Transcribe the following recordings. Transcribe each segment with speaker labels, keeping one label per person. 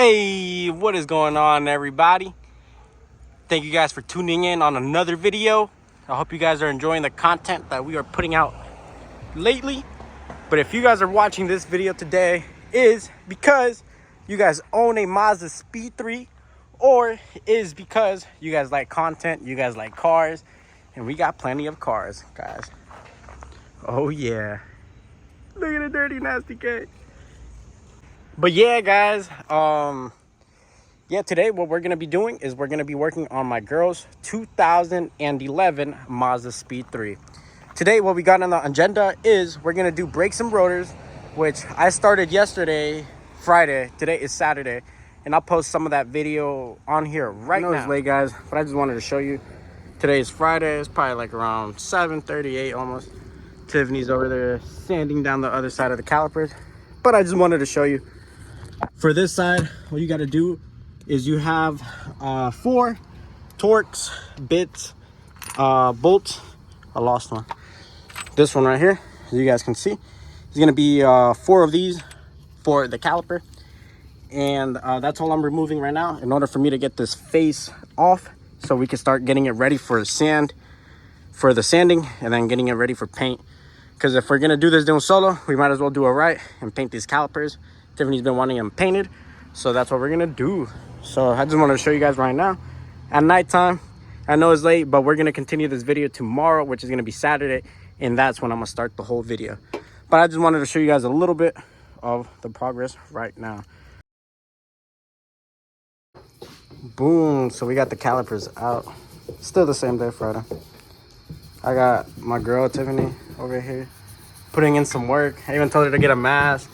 Speaker 1: Hey, what is going on, everybody? Thank you guys for tuning in on another video. I hope you guys are enjoying the content that we are putting out lately. But if you guys are watching this video today, is because you guys own a Mazdaspeed 3, or is because you guys like content, you guys like cars, and we got plenty of cars, guys. Oh yeah, look at the dirty nasty cat. But yeah, guys, today what we're gonna be doing is we're gonna be working on my girl's 2011 Mazdaspeed 3. Today, what we got on the agenda is we're gonna do brakes and rotors, which I started yesterday, Friday. Today is Saturday, and I'll post some of that video on here right now. It's late, guys, but I just wanted to show you. Today is Friday. It's probably like around 7:38 almost. Tiffany's over there sanding down the other side of the calipers, but I just wanted to show you. For this side, what you got to do is you have 4 Torx bits, bolts. I lost one. This one right here, as you guys can see, is going to be 4 of these for the caliper, and that's all I'm removing right now in order for me to get this face off, so we can start getting it ready for sand, for the sanding, and then getting it ready for paint. Because if we're going to do this doing solo, we might as well do it right and paint these calipers. Tiffany's been wanting them painted, so that's what we're gonna do. So I just wanted to show you guys right now at nighttime. I know it's late, but we're gonna continue this video tomorrow, which is gonna be Saturday, and that's when I'm gonna start the whole video. But I just wanted to show you guys a little bit of the progress right now. Boom. So we got the calipers out. Still the same day, Friday. I got my girl Tiffany over here putting in some work. I even told her to get a mask.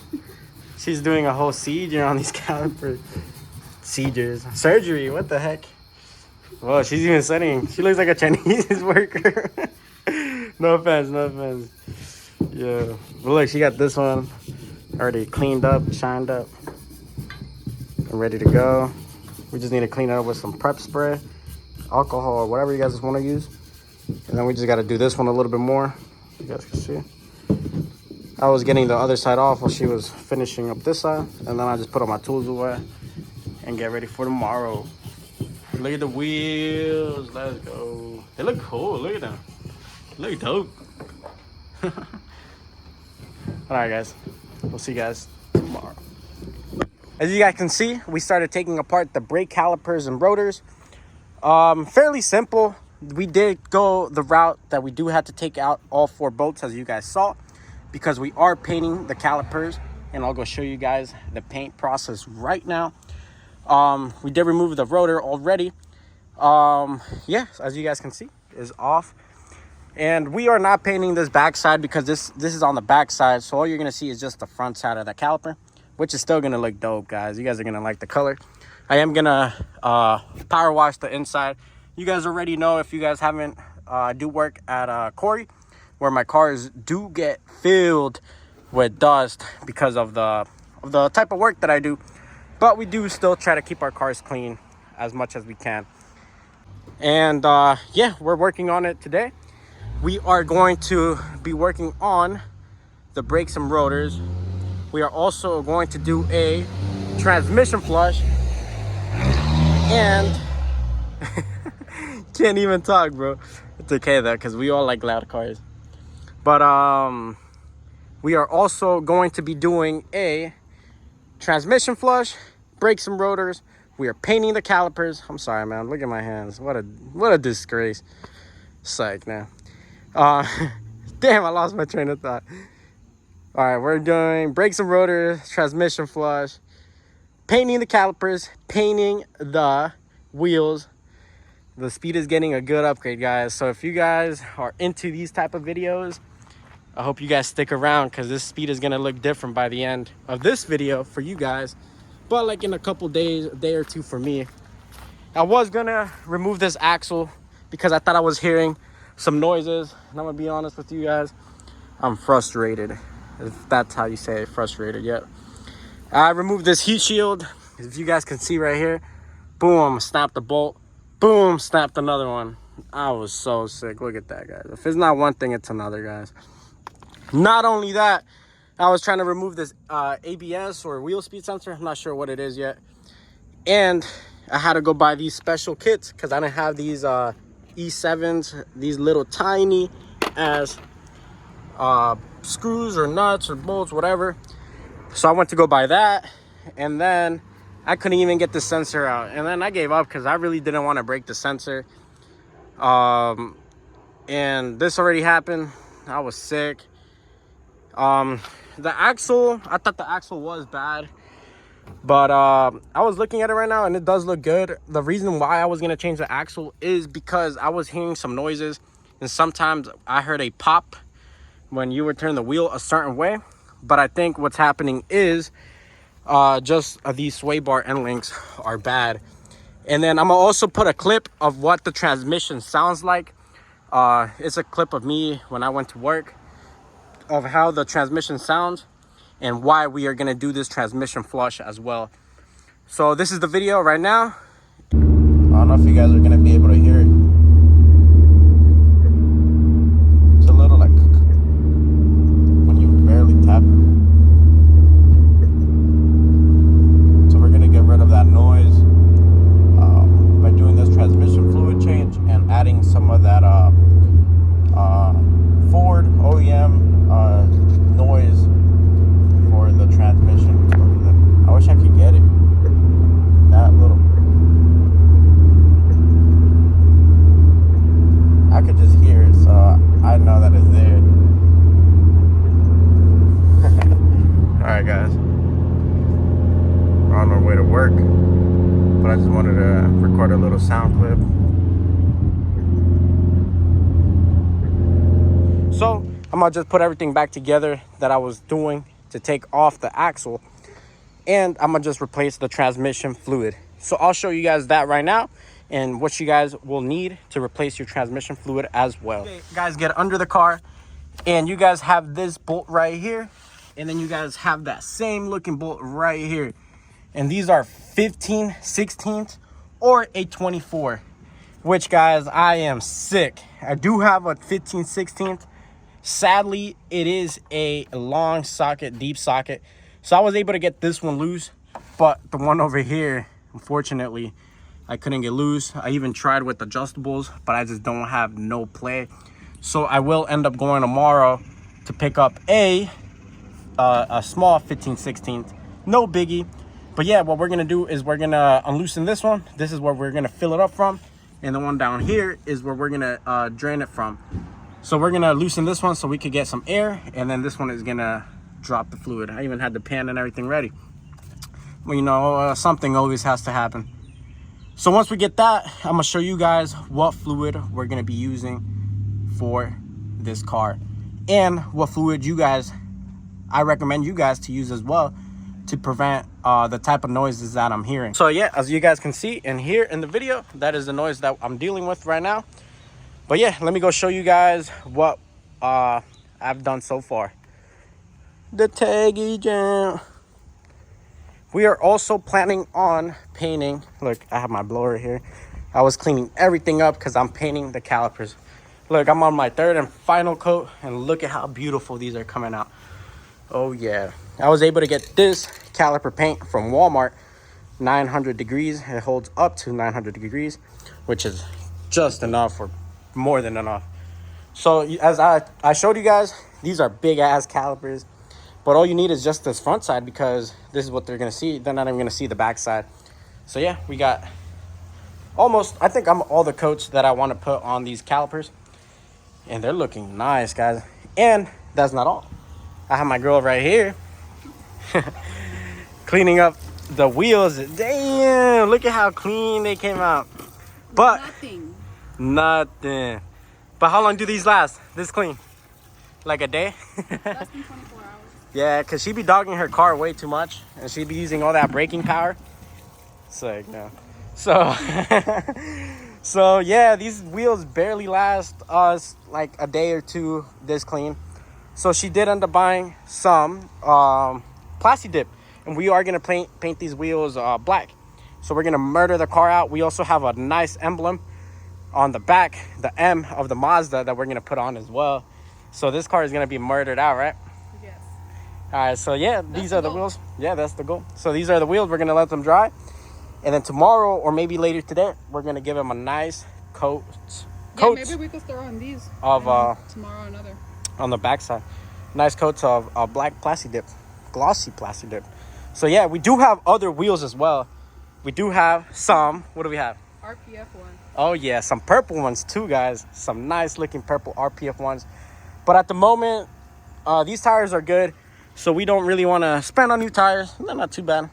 Speaker 1: She's doing a whole procedure on these calipers. Surgery, what the heck? Whoa, she's even studying. She looks like a Chinese worker. No offense, no offense. Yeah. But look, she got this one already cleaned up, shined up, and ready to go. We just need to clean it up with some prep spray, alcohol, or whatever you guys want to use. And then we just got to do this one a little bit more. You guys can see. I was getting the other side off while she was finishing up this side, and then I just put all my tools away and get ready for tomorrow. Look at the wheels. Let's go. They look cool. Look at them. They look dope. All right, guys. We'll see you guys tomorrow. As you guys can see, we started taking apart the brake calipers and rotors. Fairly simple. We did go the route that we do have to take out all 4 bolts, as you guys saw, because we are painting the calipers, and I'll go show you guys the paint process right now. We did remove the rotor already. Yeah, as you guys can see, is off. And we are not painting this back side because this is on the back side, so all you're gonna see is just the front side of the caliper, which is still gonna look dope, guys. You guys are gonna like the color. I am gonna power wash the inside. You guys already know, if you guys haven't, I do work at Corey, where my cars do get filled with dust because of the type of work that I do. But we do still try to keep our cars clean as much as we can. And yeah, we're working on it today. We are going to be working on the brakes and rotors. We are also going to do a transmission flush. And can't even talk, bro. It's okay though, because we all like loud cars. But we are also going to be doing a transmission flush, brakes and rotors. We are painting the calipers. I'm sorry, man. Look at my hands. What a disgrace. Psych, man. Damn, I lost my train of thought. All right, we're doing brakes and rotors, transmission flush, painting the calipers, painting the wheels. The Speed is getting a good upgrade, guys. So if you guys are into these type of videos, I hope you guys stick around, because this Speed is gonna look different by the end of this video for you guys. But like in a couple days, a day or two for me. I was gonna remove this axle because I thought I was hearing some noises. And I'm gonna be honest with you guys, I'm frustrated, if that's how you say it, frustrated. Yet I removed this heat shield. If you guys can see right here, boom, snapped the bolt. Boom, snapped another one. I was so sick. Look at that, guys. If it's not one thing, it's another, guys. Not only that, I was trying to remove this ABS or wheel speed sensor. I'm not sure what it is yet. And I had to go buy these special kits because I didn't have these E7s, these little tiny as screws or nuts or bolts, whatever. So I went to go buy that, and then I couldn't even get the sensor out. And then I gave up because I really didn't want to break the sensor. And this already happened. I was sick. The axle, I thought the axle was bad, but I was looking at it right now and it does look good. The reason why I was going to change the axle is because I was hearing some noises, and sometimes I heard a pop when you would turn the wheel a certain way. But I think what's happening is just these sway bar end links are bad. And then I'm gonna also put a clip of what the transmission sounds like. It's a clip of me when I went to work, of how the transmission sounds and why we are going to do this transmission flush as well. So this is the video right now. I don't know if you guys are going to be able to hear it. It's a little like when you barely tap it. So we're going to get rid of that noise by doing this transmission fluid change and adding some of that Ford OEM noise for the transmission. I wish I could get it. That little. I could just hear it, so I know that it's there. Alright, guys. We're on our way to work, but I just wanted to record a little sound clip. So I'm gonna just put everything back together that I was doing to take off the axle, and I'm gonna just replace the transmission fluid. So I'll show you guys that right now and what you guys will need to replace your transmission fluid as well. Okay, guys, get under the car, and you guys have this bolt right here, and then you guys have that same looking bolt right here, and these are 15/16 or a 24, which, guys, I am sick. I do have a 15/16. Sadly, it is a long socket, deep socket. So I was able to get this one loose, but the one over here, unfortunately, I couldn't get loose. I even tried with adjustables, but I just don't have no play. So I will end up going tomorrow to pick up a small 15/16. No biggie. But yeah, what we're gonna do is we're gonna unloosen this one. This is where we're gonna fill it up from. And the one down here is where we're gonna drain it from. So we're gonna loosen this one so we could get some air, and then this one is gonna drop the fluid. I even had the pan and everything ready. Well, you know, something always has to happen. So once we get that, I'm gonna show you guys what fluid we're gonna be using for this car, and what fluid I recommend you guys to use as well to prevent the type of noises that I'm hearing. So yeah, as you guys can see and hear in the video, that is the noise that I'm dealing with right now. But yeah, let me go show you guys what I've done so far. The taggy jam. We are also planning on painting. Look, I have my blower here. I was cleaning everything up because I'm painting the calipers. Look, I'm on my third and final coat, and look at how beautiful these are coming out. Oh yeah. I was able to get this caliper paint from Walmart, 900 degrees. It holds up to 900 degrees, which is just enough, or more than enough. So as I showed you guys, these are big ass calipers, but all you need is just this front side, because this is what they're gonna see. They're not even gonna see the back side. So yeah, we got almost, I think I'm all the coats that I want to put on these calipers, and they're looking nice, guys. And that's not all. I have my girl right here cleaning up the wheels. Damn, look at how clean they came out. But nothing. But how long do these last this clean? Like a day?
Speaker 2: Less than 24 hours.
Speaker 1: Yeah, because she be dogging her car way too much, and she be using all that braking power. It's like, no. So so yeah, these wheels barely last us like a day or two this clean. So she did end up buying some Plasti Dip, and we are gonna paint these wheels black. So we're gonna murder the car out. We also have a nice emblem on the back, the M of the Mazda, that we're gonna put on as well. So this car is gonna be murdered out, right?
Speaker 2: Yes.
Speaker 1: All right, so yeah, these are the wheels. Yeah, that's the goal. So these are the wheels. We're gonna let them dry, and then tomorrow or maybe later today, we're gonna give them a nice coat.
Speaker 2: Yeah, maybe we could start on these.
Speaker 1: Of
Speaker 2: tomorrow another.
Speaker 1: On the backside, nice coats of black plastic dip, glossy plastic dip. So yeah, we do have other wheels as well. We do have some. What do we have?
Speaker 2: RPF ones.
Speaker 1: Oh yeah, some purple ones too, guys. Some nice looking purple RPF ones. But at the moment, these tires are good, so we don't really want to spend on new tires. They're not too bad.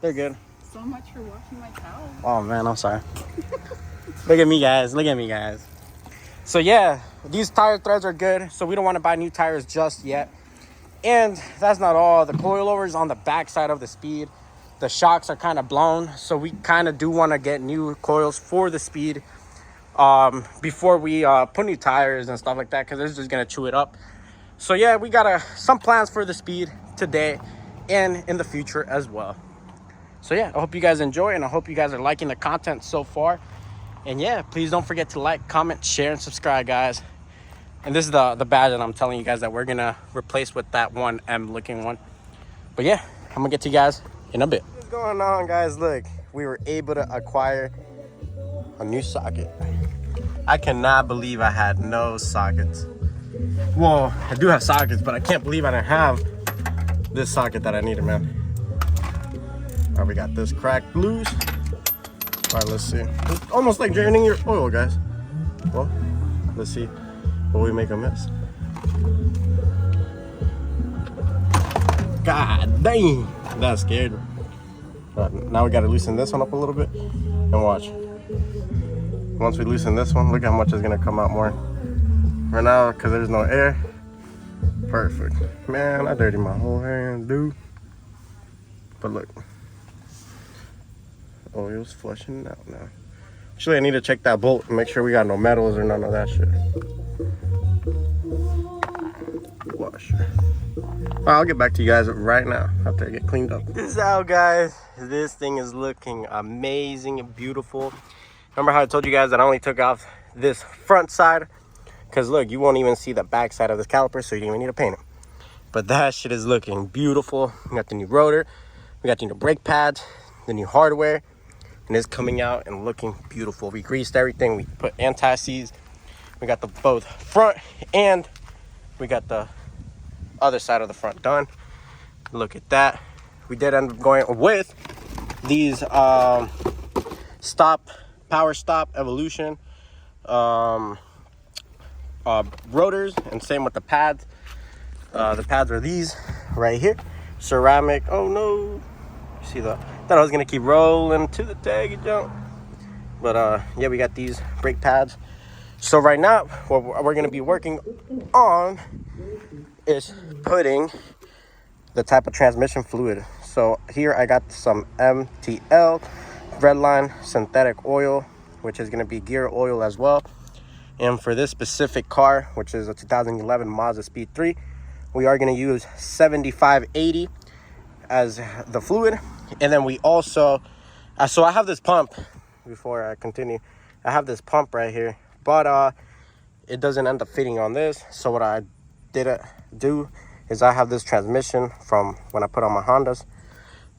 Speaker 1: They're good.
Speaker 2: So much for washing my towels.
Speaker 1: Oh man, I'm sorry. Look at me, guys. Look at me, guys. So yeah, these tire threads are good, so we don't want to buy new tires just yet. And that's not all. The coilovers on the back side of the Speed, the shocks are kind of blown, so we kind of do want to get new coils for the Speed before we put new tires and stuff like that, because it's just gonna chew it up. So yeah, we got some plans for the Speed today and in the future as well. So yeah, I hope you guys enjoy, and I hope you guys are liking the content so far. And yeah, please don't forget to like, comment, share, and subscribe, guys. And this is the badge that I'm telling you guys that we're gonna replace with that one M looking one. But yeah, I'm gonna get to you guys in a bit. What's going on, guys? Look, we were able to acquire a new socket. I cannot believe I had no sockets. Well, I do have sockets, but I can't believe I didn't have this socket that I needed, man. All right, we got this cracked loose. All right, let's see. It's almost like draining your oil, guys. Well, let's see what we make a mess. God dang, that scared me. Now we gotta loosen this one up a little bit and watch. Once we loosen this one, look how much is gonna come out more. Right now, because there's no air. Perfect. Man, I dirtied my whole hand, dude. But look. Oil's flushing out now. Actually, I need to check that bolt and make sure we got no metals or none of that shit. Washer. I'll get back to you guys right now after I get cleaned up. This is how, guys. This thing is looking amazing and beautiful. Remember how I told you guys that I only took off this front side? Because look, you won't even see the back side of this caliper, so you don't even need to paint it. But that shit is looking beautiful. We got the new rotor. We got the new brake pads, the new hardware. And it's coming out and looking beautiful. We greased everything. We put anti-seize. We got the both front and we got the other side of the front done. Look at that. We did end up going with these power stop evolution rotors, and same with the pads. The pads are these right here, ceramic. Oh no, you see that? Thought I was gonna keep rolling to the tag jump, but yeah, we got these brake pads. So right now what we're gonna be working on is putting the type of transmission fluid. So here I got some MTL Redline synthetic oil, which is gonna be gear oil as well. And for this specific car, which is a 2011 Mazdaspeed 3, we are gonna use 7580 as the fluid. And then we also, so I have this pump, before I continue, I have this pump right here, but it doesn't end up fitting on this. So what I did do is I have this transmission from when I put on my Hondas.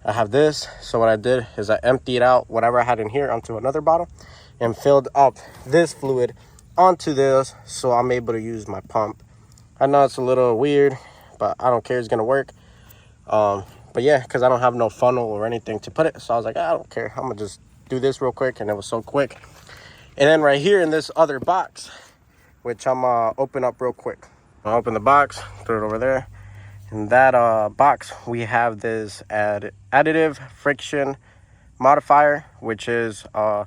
Speaker 1: I have this, so what I did is I emptied out whatever I had in here onto another bottle and filled up this fluid onto this, so I'm able to use my pump. I know it's a little weird, but I don't care, it's gonna work. But yeah, because I don't have no funnel or anything to put it, so I was like, I don't care, I'm gonna just do this real quick. And it was so quick. And then right here in this other box, which I'm open up real quick. I'll open the box, throw it over there. In that box, we have this additive friction modifier, which is I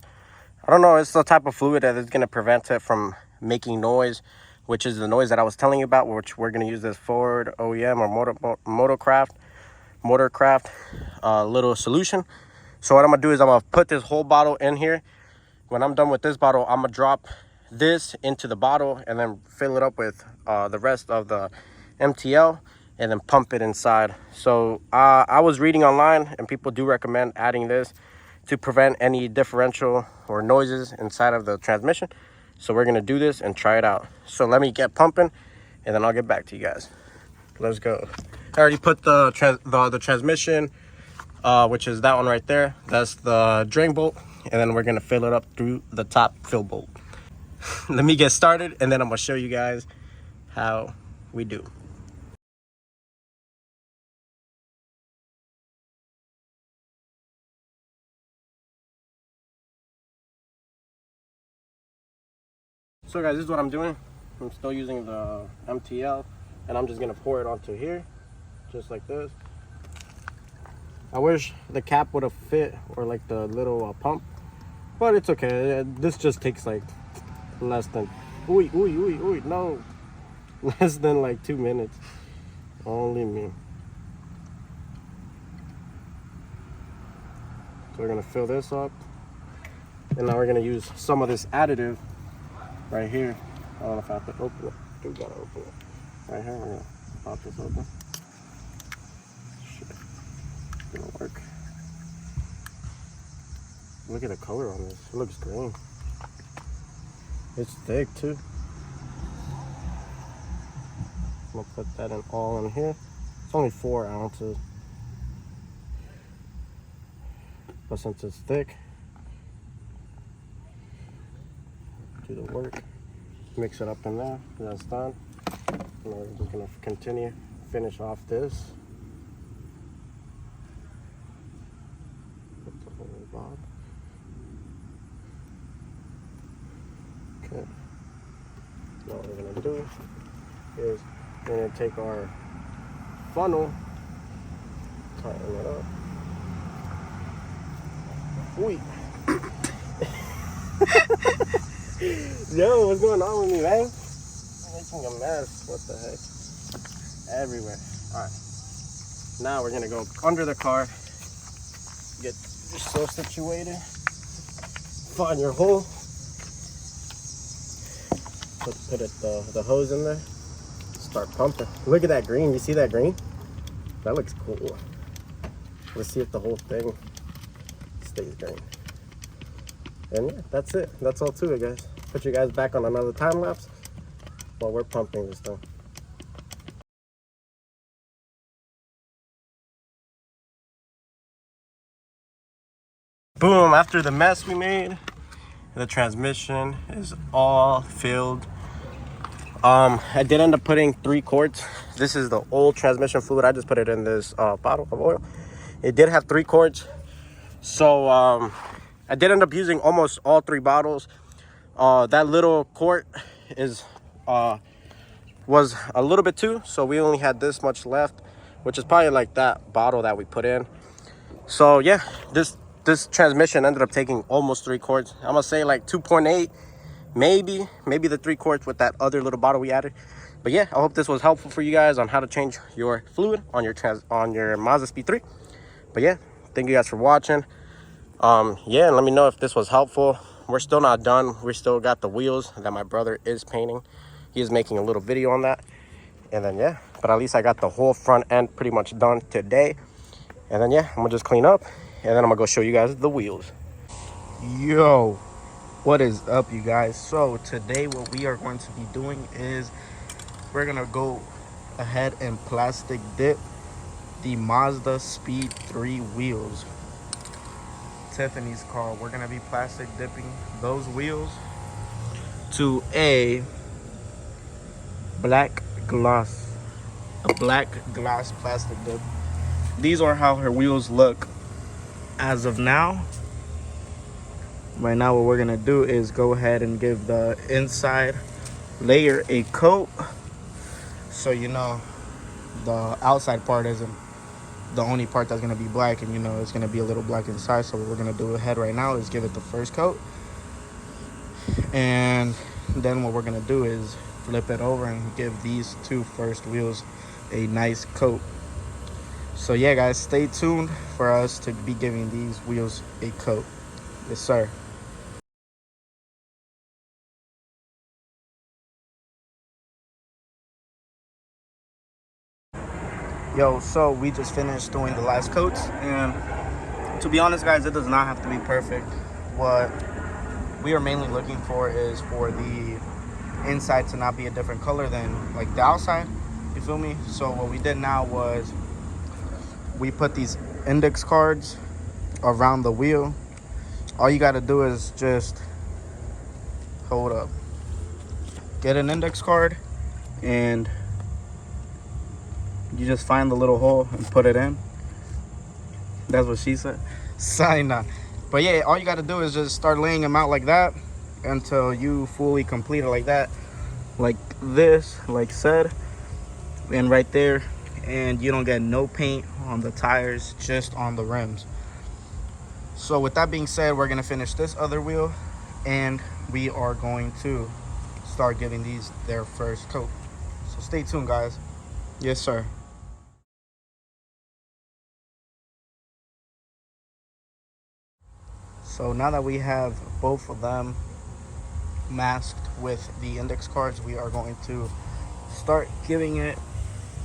Speaker 1: don't know, it's the type of fluid that is going to prevent it from making noise, which is the noise that I was telling you about, which we're going to use this Ford OEM or Motorcraft little solution. So what I'm going to do is I'm going to put this whole bottle in here. When I'm done with this bottle, I'm going to drop this into the bottle and then fill it up with the rest of the MTL and then pump it inside. So I was reading online, and people do recommend adding this to prevent any differential or noises inside of the transmission. So we're gonna do this and try it out. So let me get pumping and then I'll get back to you guys. Let's go. I already put the transmission, which is that one right there. That's the drain bolt, and then we're gonna fill it up through the top fill bolt. Let me get started, and then I'm gonna show you guys how we do. So guys, this is what I'm doing. I'm still using the MTL, and I'm just gonna pour it onto here, just like this. I wish the cap would have fit, or like the little pump, but it's okay. This just takes like less than, no, less than like 2 minutes. Only me. So we're gonna fill this up, and now we're gonna use some of this additive right here. I don't know if I have to open it. We gotta open it. Right here, we're gonna pop this open. Shit. It's gonna work. Look at the color on this. It looks green. It's thick too. I'm gonna put that in all in here. It's only 4 ounces. But since it's thick, do the work. Mix it up in there. That's done. And we're just gonna continue, finish off this. Put the whole bottom. Okay. Now what we're gonna do is we're gonna take our funnel, tighten it up. Wait. Yo, what's going on with me, man? I'm making a mess. What the heck? Everywhere. Alright. Now we're gonna go under the car. Get yourself situated. Find your hole. Put the hose in there. Start pumping. Look at that green. You see that green? That looks cool. Let's see if the whole thing stays green. And yeah, that's it. That's all to it, guys. Put you guys back on another time lapse while we're pumping this thing. Boom, after the mess we made, the transmission is all filled. I did end up putting 3 quarts. This is the old transmission fluid. I just put it in this bottle of oil. It did have 3 quarts. So I did end up using almost all 3 bottles. That little quart is was a little bit too, so we only had this much left, which is probably like that bottle that we put in. So yeah, this transmission ended up taking almost 3 quarts. I'm gonna say like 2.8, maybe the 3 quarts with that other little bottle we added. But yeah, I hope this was helpful for you guys on how to change your fluid on your Mazdaspeed 3. But yeah, thank you guys for watching. Yeah, and let me know if this was helpful. We're still not done. We still got the wheels that my brother is painting. He is making a little video on that. And then yeah, but at least I got the whole front end pretty much done today. And then yeah, I'm gonna just clean up, and then I'm gonna go show you guys the wheels.
Speaker 3: Yo, what is up, you guys? So today what we are going to be doing is we're gonna go ahead and plastic dip the Mazdaspeed 3 wheels. Tiffany's car. We're gonna be plastic dipping those wheels to a black gloss plastic dip. These are how her wheels look as of now. Right now what we're gonna do is go ahead and give the inside layer a coat, so you know the outside part isn't the only part that's gonna be black, and you know it's gonna be a little black inside. So what we're gonna do ahead right now is give it the first coat, and then what we're gonna do is flip it over and give these 2 first wheels a nice coat. So yeah, guys, stay tuned for us to be giving these wheels a coat. Yes, sir. Yo, so we just finished doing the last coats, and to be honest, guys, it does not have to be perfect. What we are mainly looking for is for the inside to not be a different color than like the outside. You feel me? So what we did now was we put these index cards around the wheel. All you got to do is just hold up, get an index card, and you just find the little hole and put it in. That's what she said. Sign up. But yeah, all you got to do is just start laying them out like that until you fully complete it like that, like this, like said, and right there. And you don't get no paint on the tires, just on the rims. So with that being said, we're gonna finish this other wheel, and we are going to start giving these their first coat. So stay tuned, guys. Yes, sir. So now that we have both of them masked with the index cards, we are going to start giving it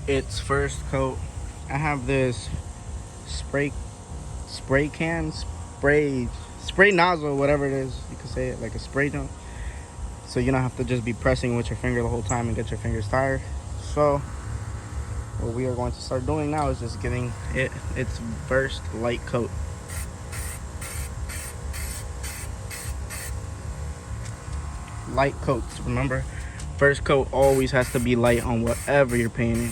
Speaker 3: its first coat. I have this spray nozzle, whatever it is, you could say it, like a spray jump, so you don't have to just be pressing with your finger the whole time and get your fingers tired. So what we are going to start doing now is just giving it its first light coat. Light coats, remember, first coat always has to be light on whatever you're painting.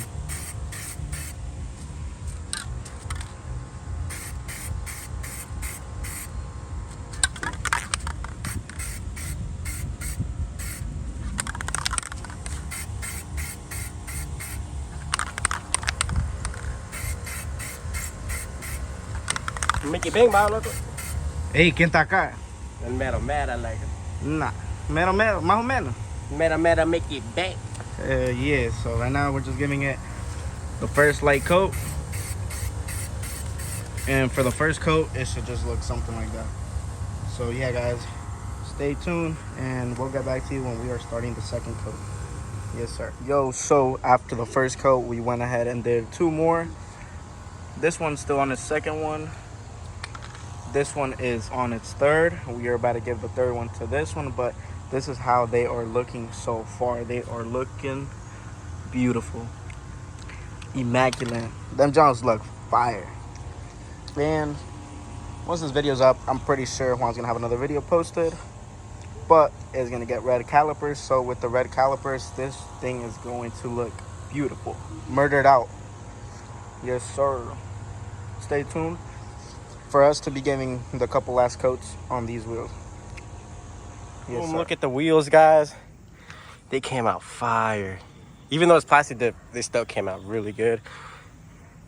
Speaker 1: Mickey Bing Bang, loco.
Speaker 3: Hey, ¿quién está acá?
Speaker 1: El mero mera, like
Speaker 3: Nah, mero, más o menos.
Speaker 1: mera Mickey Bang.
Speaker 3: Yeah, so right now we're just giving it the first light coat. And for the first coat, it should just look something like that. So yeah, guys, stay tuned and we'll get back to you when we are starting the second coat. Yes, sir. Yo, so after the first coat, we went ahead and did two more. This one's still on its second one. This one is on its third. We are about to give the third one to this one, but this is how they are looking so far. They are looking beautiful, immaculate. Them Johns look fire. And once this video's up, I'm pretty sure Juan's gonna have another video posted, but it's gonna get red calipers. So with the red calipers, this thing is going to look beautiful, murdered out. Yes, sir. Stay tuned for us to be giving the couple last coats on these wheels. Yes, sir.
Speaker 1: Look at the wheels, guys. They came out fire. Even though it's plastic dip, they still came out really good.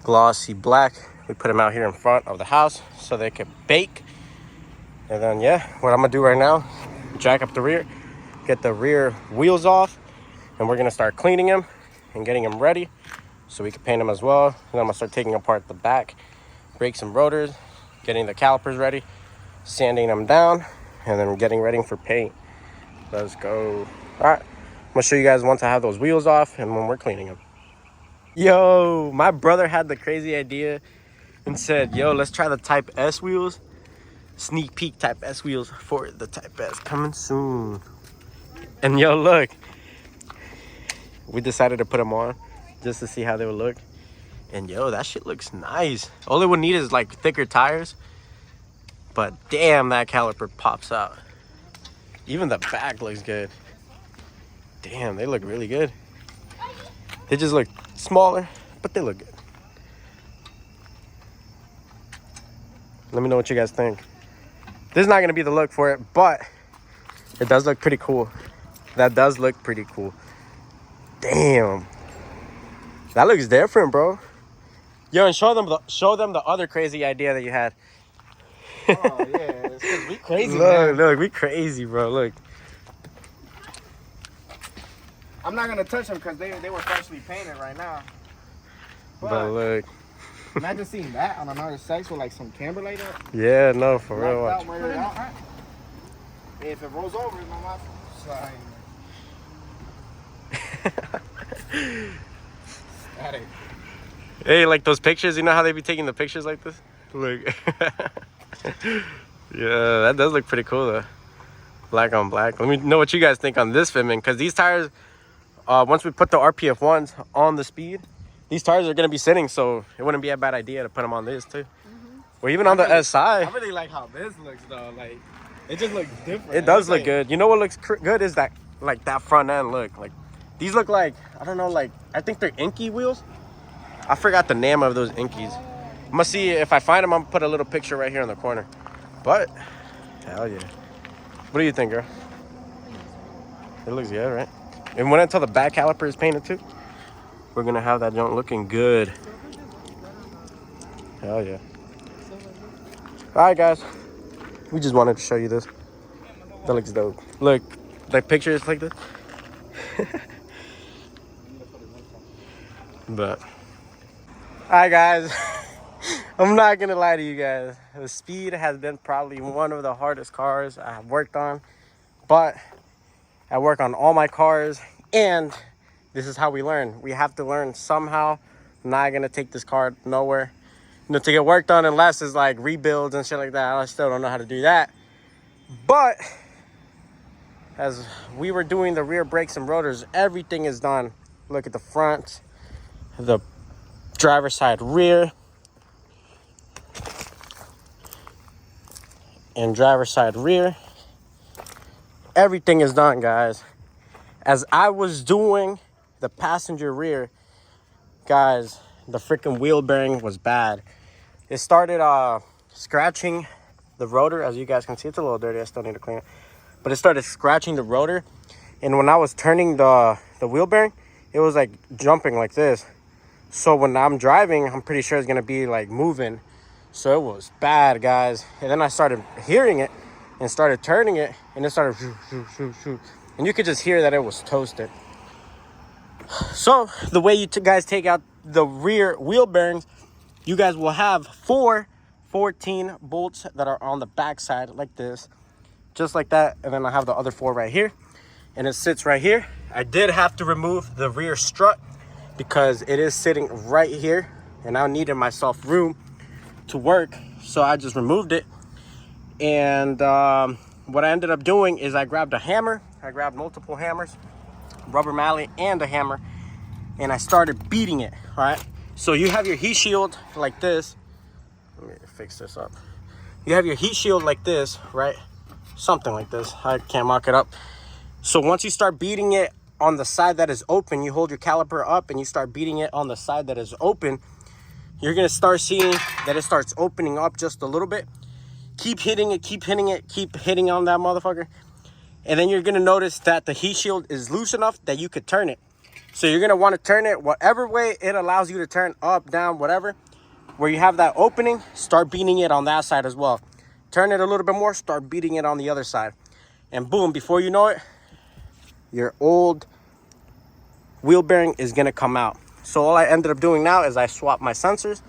Speaker 1: Glossy black. We put them out here in front of the house so they could bake. And then, yeah, what I'm gonna do right now, jack up the rear, get the rear wheels off, and we're gonna start cleaning them and getting them ready so we can paint them as well. And I'm gonna start taking apart the back, break some rotors, getting the calipers ready, sanding them down, and then getting ready for paint. Let's go. All right, I'm gonna show you guys once I have those wheels off and when we're cleaning them. Yo, my brother had the crazy idea and said, yo, let's try the Type S wheels. Sneak peek Type S wheels for the Type S coming soon. And yo, look, we decided to put them on just to see how they would look. And yo, that shit looks nice. All it would need is like thicker tires, but damn, that caliper pops out. Even the back looks good. Damn, they look really good. They just look smaller, but they look good. Let me know what you guys think. This is not gonna be the look for it, but it does look pretty cool. That does look pretty cool. Damn, that looks different, bro. Yo, and show them the other crazy idea that you had.
Speaker 3: Oh yeah, it's 'cause we crazy.
Speaker 1: Look, we crazy, bro. Look.
Speaker 3: I'm not gonna touch them because they were freshly painted right now.
Speaker 1: But look.
Speaker 3: Imagine seeing that on another sex with like some camber like that.
Speaker 1: Yeah, no, for real. Watch.
Speaker 3: If it rolls over, it's my side. Static.
Speaker 1: Hey, like those pictures, you know how they be taking the pictures like this? Look. Yeah, that does look pretty cool though. Black on black. Let me know what you guys think on this fitment, because these tires once we put the RPF ones on the Speed, these tires are gonna be sitting, so it wouldn't be a bad idea to put them on this too. Or even on the SI.
Speaker 3: I really like how this looks though. Like, it just looks different.
Speaker 1: It does look
Speaker 3: like,
Speaker 1: good. You know what looks good is that, like, that front end look. Like, these look like, I don't know, like, I think they're Inky wheels. I forgot the name of those Inkies. I'm gonna see if I find them. I'm gonna put a little picture right here in the corner. But hell yeah. What do you think, girl? It looks good, right? And when until the back caliper is painted too, we're gonna have that joint looking good. Hell yeah. All right, guys. We just wanted to show you this. That looks dope. Look, like pictures like this. But, all right, guys. I'm not gonna lie to you guys. The Speed has been probably one of the hardest cars I have worked on. But I work on all my cars, and this is how we learn. We have to learn somehow. I'm not gonna take this car nowhere. You know, to get worked on unless it's like rebuilds and shit like that. I still don't know how to do that. But as we were doing the rear brakes and rotors, everything is done. Look at the front, the driver's side rear, and driver's side rear. Everything is done, guys. As I was doing the passenger rear, guys, the freaking wheel bearing was bad. It started scratching the rotor. As you guys can see, it's a little dirty. I still need to clean it. But it started scratching the rotor. And when I was turning the wheel bearing, it was like jumping like this. So when I'm driving, I'm pretty sure it's going to be like moving. So it was bad, guys. And then I started hearing it and started turning it. And it started shoo, shoo, shoo, shoo. And you could just hear that it was toasted. So the way you guys take out the rear wheel bearings, you guys will have 14 bolts that are on the back side like this, just like that. And then I have the other 4 right here, and it sits right here. I did have to remove the rear strut because it is sitting right here, and I needed myself room to work, so I just removed it. And what I ended up doing is I grabbed a hammer. I grabbed multiple hammers, rubber mallet and a hammer, and I started beating it. All right, so you have your heat shield like this. Let me fix this up. You have your heat shield like this, right? Something like this. I can't mock it up. So once you start beating it on the side that is open, you hold your caliper up and you start beating it on the side that is open, you're gonna start seeing that it starts opening up just a little bit. Keep hitting it, keep hitting it, keep hitting on that motherfucker. And then you're gonna notice that the heat shield is loose enough that you could turn it. So you're gonna wanna turn it whatever way it allows you to turn, up, down, whatever. Where you have that opening, start beating it on that side as well. Turn it a little bit more, start beating it on the other side. And boom, before you know it, your old wheel bearing is gonna come out. So all I ended up doing now is I swapped my sensors,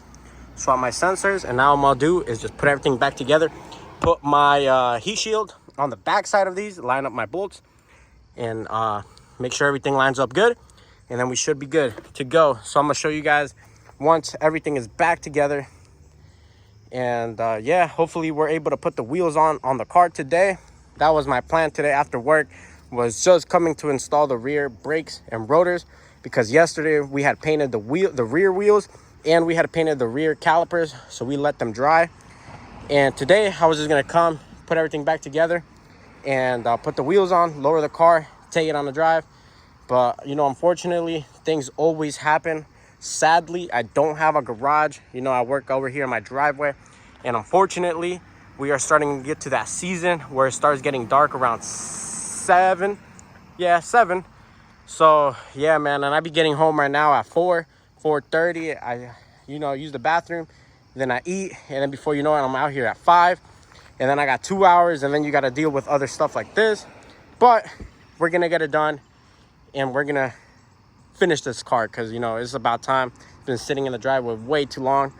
Speaker 1: and now what I'm gonna do is just put everything back together, put my heat shield on the back side of these, line up my bolts, and make sure everything lines up good, and then we should be good to go. So I'm gonna show you guys once everything is back together. And yeah, hopefully we're able to put the wheels on the car today. That was my plan today after work, was just coming to install the rear brakes and rotors, because yesterday we had painted the rear wheels, and we had painted the rear calipers, so we let them dry. And today I was just gonna come, put everything back together, and put the wheels on, lower the car, take it on the drive. But you know, unfortunately, things always happen. Sadly, I don't have a garage. You know, I work over here in my driveway, and unfortunately, we are starting to get to that season where it starts getting dark around 7. Yeah, 7. So yeah, man, and I be getting home right now at 4:30. I, you know, use the bathroom, then I eat, and then before you know it, I'm out here at 5. And then I got 2 hours, and then you got to deal with other stuff like this. But we're gonna get it done, and we're gonna finish this car, because you know it's about time. It's been sitting in the driveway way too long.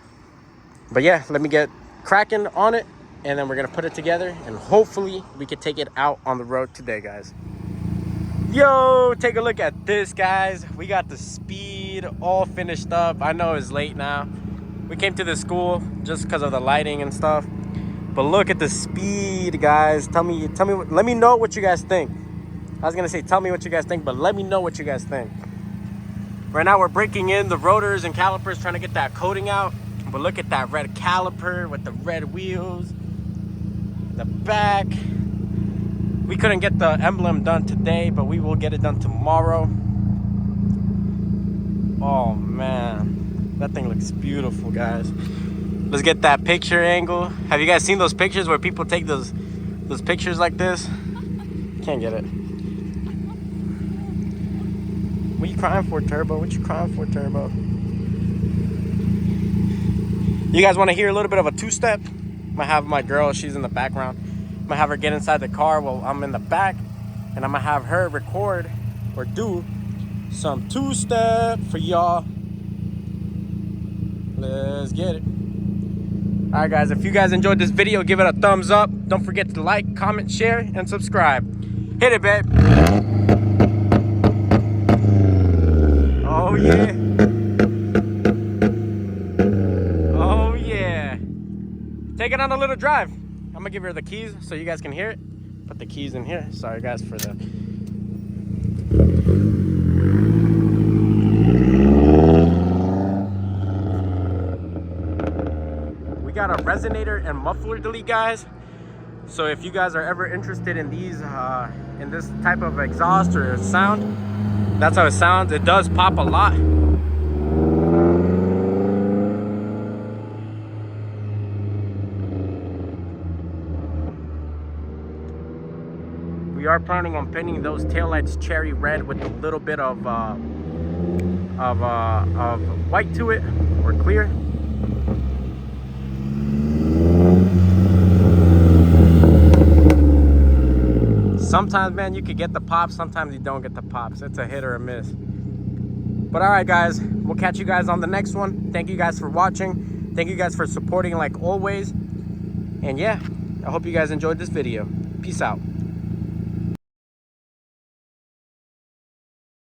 Speaker 1: But yeah, let me get cracking on it, and then we're gonna put it together, and hopefully we can take it out on the road today, guys. Yo, take a look at this, guys. We got the Speed all finished up. I know it's late now. We came to the school just because of the lighting and stuff. But look at the Speed, guys. Tell me, let me know what you guys think. I was gonna say, tell me what you guys think, but let me know what you guys think. Right now we're breaking in the rotors and calipers, trying to get that coating out. But look at that red caliper with the red wheels. The back. We couldn't get the emblem done today, but we will get it done tomorrow. Oh man, that thing looks beautiful, guys. Let's get that picture angle. Have you guys seen those pictures where people take those pictures like this? Can't get it. What you crying for, Turbo? What you crying for, Turbo? You guys want to hear a little bit of a two-step? I'm gonna have my girl, she's in the background. I'm gonna have her get inside the car while I'm in the back, and I'm gonna have her record or do some two-step for y'all. Let's get it. All right, guys, if you guys enjoyed this video, give it a thumbs up. Don't forget to like, comment, share, and subscribe. Hit it, babe. Oh, yeah. Oh, yeah. Take it on a little drive. I'm gonna give her the keys so you guys can hear it. Put the keys in here. Sorry, guys, for the... We got a resonator and muffler delete, guys. So if you guys are ever interested in these, in this type of exhaust or sound, that's how it sounds. It does pop a lot. We are planning on painting those taillights cherry red with a little bit of white to it, or clear. Sometimes, man, you could get the pops. Sometimes you don't get the pops. It's a hit or a miss. But all right, guys, we'll catch you guys on the next one. Thank you guys for watching. Thank you guys for supporting like always. And yeah, I hope you guys enjoyed this video. Peace out.